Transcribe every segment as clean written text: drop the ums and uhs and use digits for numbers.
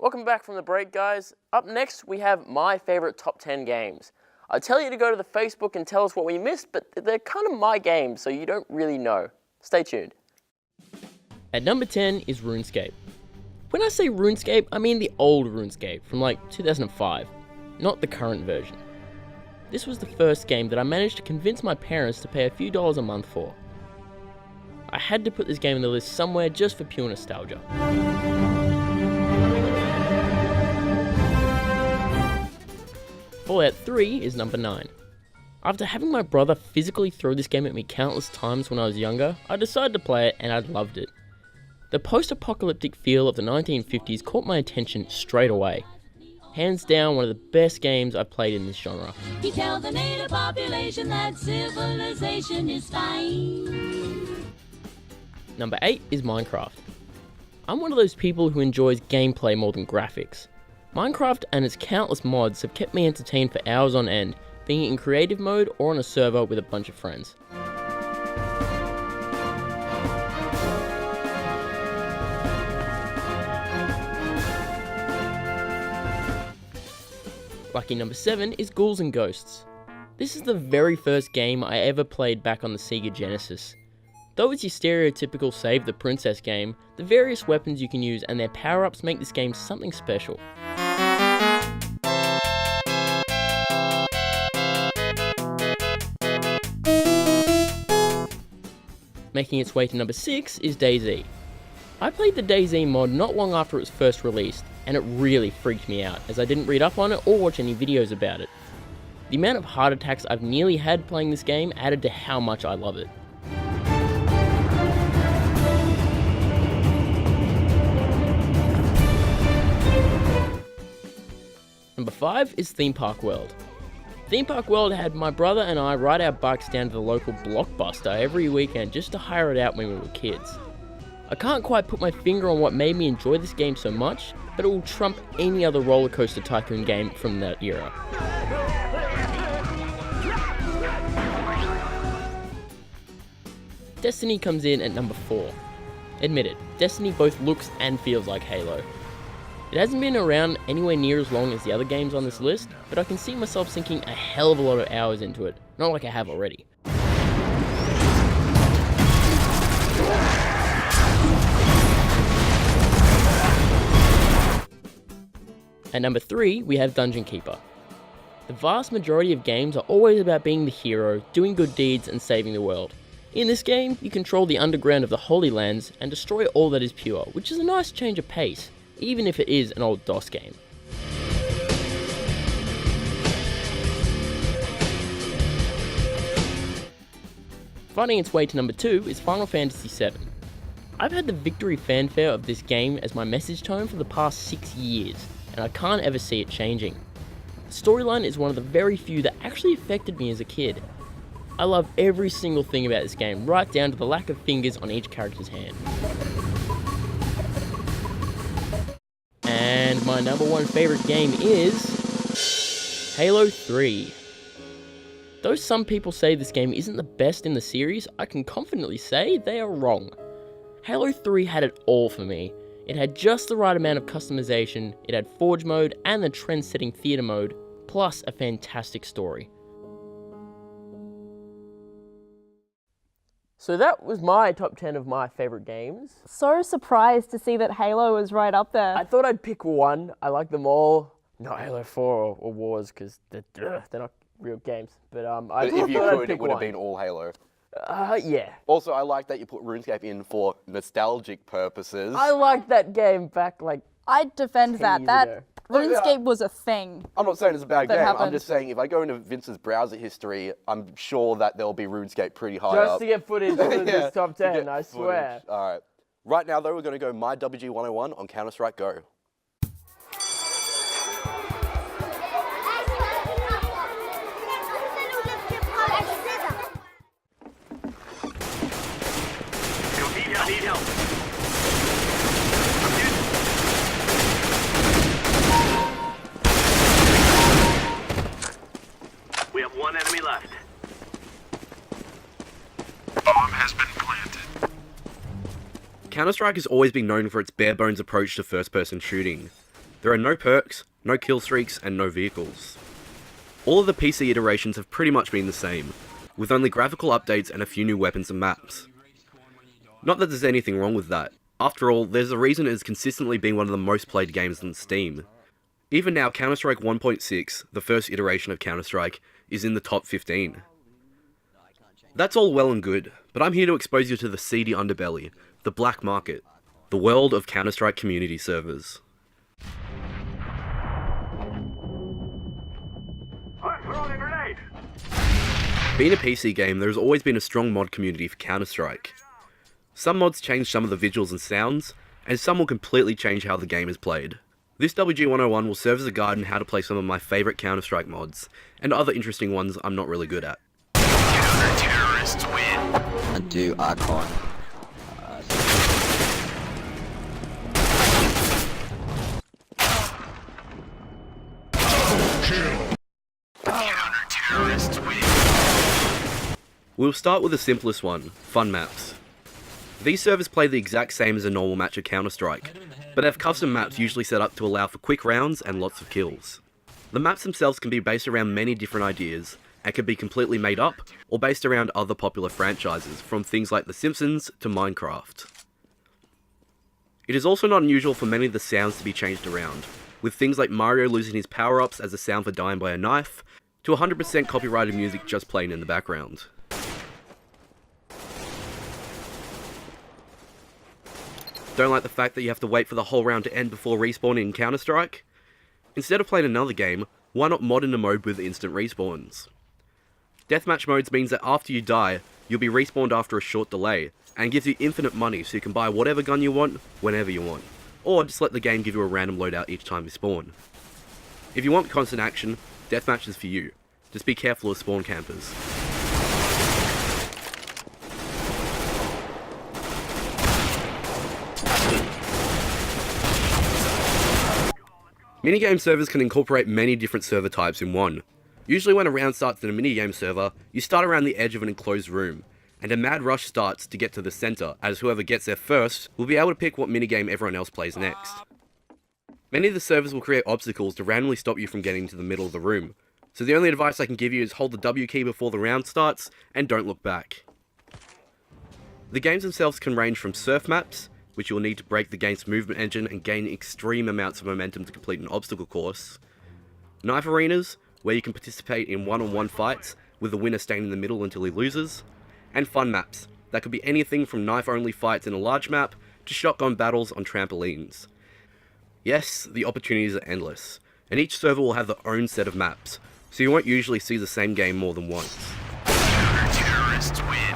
Welcome back from the break, guys. Up next, we have my favorite top 10 games. I tell you to go to the Facebook and tell us what we missed, but they're kind of my games, so you don't really know. Stay tuned. At number 10 is RuneScape. When I say RuneScape, I mean the old RuneScape from like 2005, not the current version. This was the first game that I managed to convince my parents to pay a few dollars a month for. I had to put this game in the list somewhere just for pure nostalgia. Fallout 3 is number 9. After having my brother physically throw this game at me countless times when I was younger, I decided to play it and I loved it. The post-apocalyptic feel of the 1950s caught my attention straight away. Hands down, one of the best games I've played in this genre. You tell the native population that civilization is fine. Number 8 is Minecraft. I'm one of those people who enjoys gameplay more than graphics. Minecraft and its countless mods have kept me entertained for hours on end, being in creative mode or on a server with a bunch of friends. Lucky number 7 is Ghouls and Ghosts. This is the very first game I ever played back on the Sega Genesis. Though it's your stereotypical save the princess game, the various weapons you can use and their power-ups make this game something special. Making its way to number 6 is DayZ. I played the DayZ mod not long after it was first released, and it really freaked me out as I didn't read up on it or watch any videos about it. The amount of heart attacks I've nearly had playing this game added to how much I love it. Number 5 is Theme Park World. Theme Park World had my brother and I ride our bikes down to the local Blockbuster every weekend just to hire it out when we were kids. I can't quite put my finger on what made me enjoy this game so much, but it will trump any other roller coaster tycoon game from that era. Destiny comes in at number 4. Admit it, Destiny both looks and feels like Halo. It hasn't been around anywhere near as long as the other games on this list, but I can see myself sinking a hell of a lot of hours into it, not like I have already. At number 3, we have Dungeon Keeper. The vast majority of games are always about being the hero, doing good deeds and saving the world. In this game, you control the underground of the Holy Lands and destroy all that is pure, which is a nice change of pace, even if it is an old DOS game. Finding its way to number 2 is Final Fantasy VII. I've had the victory fanfare of this game as my message tone for the past 6 years, and I can't ever see it changing. The storyline is one of the very few that actually affected me as a kid. I love every single thing about this game, right down to the lack of fingers on each character's hand. And my number 1 favorite game is Halo 3. Though some people say this game isn't the best in the series, I can confidently say they are wrong. Halo 3 had it all for me. It had just the right amount of customization, it had Forge mode and the trend-setting theater mode, plus a fantastic story. So that was my top 10 of my favorite games. So surprised to see that Halo was right up there. I thought I'd pick one. I like them all. Not Halo 4 or Wars, because they're not real games. But if you could, it would have been all Halo. Yeah. Also, I like that you put RuneScape in for nostalgic purposes. I liked that game back like I'd defend 10 that. years That ago. RuneScape was a thing. I'm not saying it's a bad That game. happened. I'm just saying if I go into Vince's browser history, I'm sure that there'll be RuneScape pretty high Just up. to get footage for Yeah, this top to get 10, I swear. footage. All right. Right now, though, we're going to go My WG 101 on Counter-Strike Go. Need help. We have one enemy left. Bomb has been planted. Counter-Strike has always been known for its bare-bones approach to first-person shooting. There are no perks, no kill streaks, and no vehicles. All of the PC iterations have pretty much been the same, with only graphical updates and a few new weapons and maps. Not that there's anything wrong with that. After all, there's a reason it has consistently been one of the most played games on Steam. Even now, Counter-Strike 1.6, the first iteration of Counter-Strike, is in the top 15. That's all well and good, but I'm here to expose you to the seedy underbelly, the black market, the world of Counter-Strike community servers. I'm throwing a grenade. Being a PC game, there has always been a strong mod community for Counter-Strike. Some mods change some of the visuals and sounds, and some will completely change how the game is played. This WG101 will serve as a guide on how to play some of my favourite Counter-Strike mods, and other interesting ones I'm not really good at. Counter-terrorists win. And do Archon. Counter-terrorists win. We'll start with the simplest one, fun maps. These servers play the exact same as a normal match of Counter-Strike, but have custom maps usually set up to allow for quick rounds and lots of kills. The maps themselves can be based around many different ideas, and can be completely made up, or based around other popular franchises, from things like The Simpsons to Minecraft. It is also not unusual for many of the sounds to be changed around, with things like Mario losing his power-ups as a sound for dying by a knife, to 100% copyrighted music just playing in the background. Don't like the fact that you have to wait for the whole round to end before respawning in Counter-Strike? Instead of playing another game, why not mod in a mode with instant respawns? Deathmatch modes means that after you die, you'll be respawned after a short delay, and gives you infinite money so you can buy whatever gun you want, whenever you want. Or just let the game give you a random loadout each time you spawn. If you want constant action, Deathmatch is for you. Just be careful of spawn campers. Minigame servers can incorporate many different server types in one. Usually when a round starts in a minigame server, you start around the edge of an enclosed room, and a mad rush starts to get to the center, as whoever gets there first will be able to pick what minigame everyone else plays next. Many of the servers will create obstacles to randomly stop you from getting to the middle of the room, so the only advice I can give you is hold the W key before the round starts, and don't look back. The games themselves can range from surf maps, which you will need to break the game's movement engine and gain extreme amounts of momentum to complete an obstacle course. Knife arenas, where you can participate in one-on-one fights, with the winner staying in the middle until he loses. And fun maps, that could be anything from knife-only fights in a large map, to shotgun battles on trampolines. Yes, the opportunities are endless, and each server will have their own set of maps, so you won't usually see the same game more than once. Counter-terrorists win.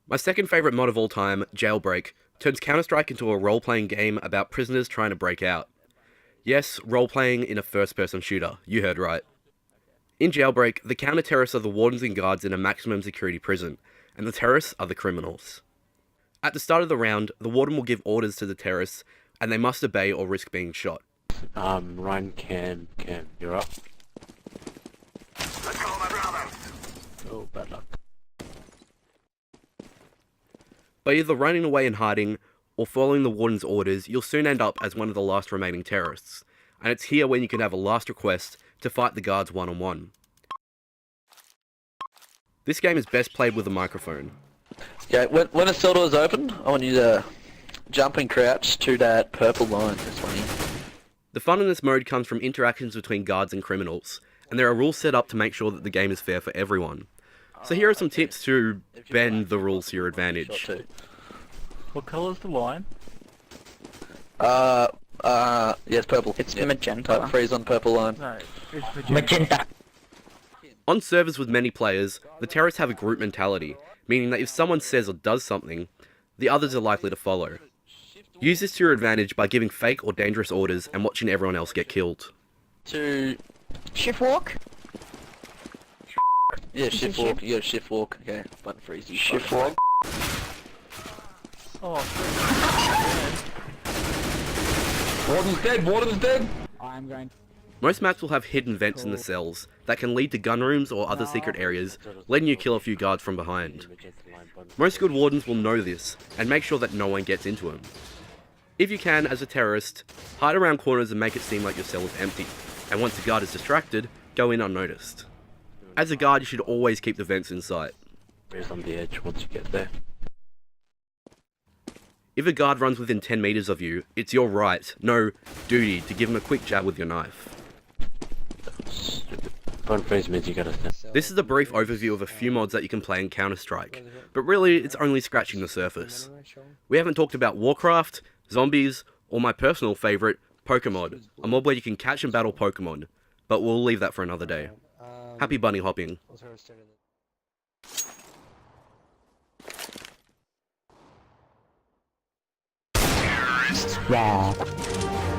My second favourite mod of all time, Jailbreak, turns Counter-Strike into a role-playing game about prisoners trying to break out. Yes, role-playing in a first-person shooter, you heard right. In Jailbreak, the counter-terrorists are the wardens and guards in a maximum security prison, and the terrorists are the criminals. At the start of the round, the warden will give orders to the terrorists, and they must obey or risk being shot. Ryan, Cam, you're up. Let's go, my brother. Oh, bad luck. By either running away and hiding, or following the warden's orders, you'll soon end up as one of the last remaining terrorists, and it's here when you can have a last request to fight the guards one-on-one. This game is best played with a microphone. Okay, when a cell door is open, I want you to jump and crouch to that purple line. That's funny. The fun in this mode comes from interactions between guards and criminals, and there are rules set up to make sure that the game is fair for everyone. So here are some tips to bend the rules to your advantage. What colour's the line? Yeah, it's purple. It's Yep. magenta. Type freeze on purple line. No, it's Magenta. On servers with many players, the terrorists have a group mentality, meaning that if someone says or does something, the others are likely to follow. Use this to your advantage by giving fake or dangerous orders and watching everyone else get killed. To Shift walk. yeah, shift walk. You gotta shift walk. Okay, button freeze. You Shift button. walk. Oh, Warden's dead, Warden's dead! I'm going. Most maps will have hidden vents in the cells that can lead to gun rooms or other secret areas, letting you kill a few guards from behind. Most good wardens will know this, and make sure that no one gets into them. If you can, as a terrorist, hide around corners and make it seem like your cell is empty, and once a guard is distracted, go in unnoticed. As a guard, you should always keep the vents in sight. Raise on the edge once you get there. If a guard runs within 10 meters of you, it's your right, no duty, to give him a quick jab with your knife. Stupid. Bone freeze means you gotta stand. This is a brief overview of a few mods that you can play in Counter-Strike, but really it's only scratching the surface. We haven't talked about Warcraft, zombies, or my personal favourite, Pokemon, a mod where you can catch and battle Pokemon, but we'll leave that for another day. Happy bunny hopping. Terrorists win.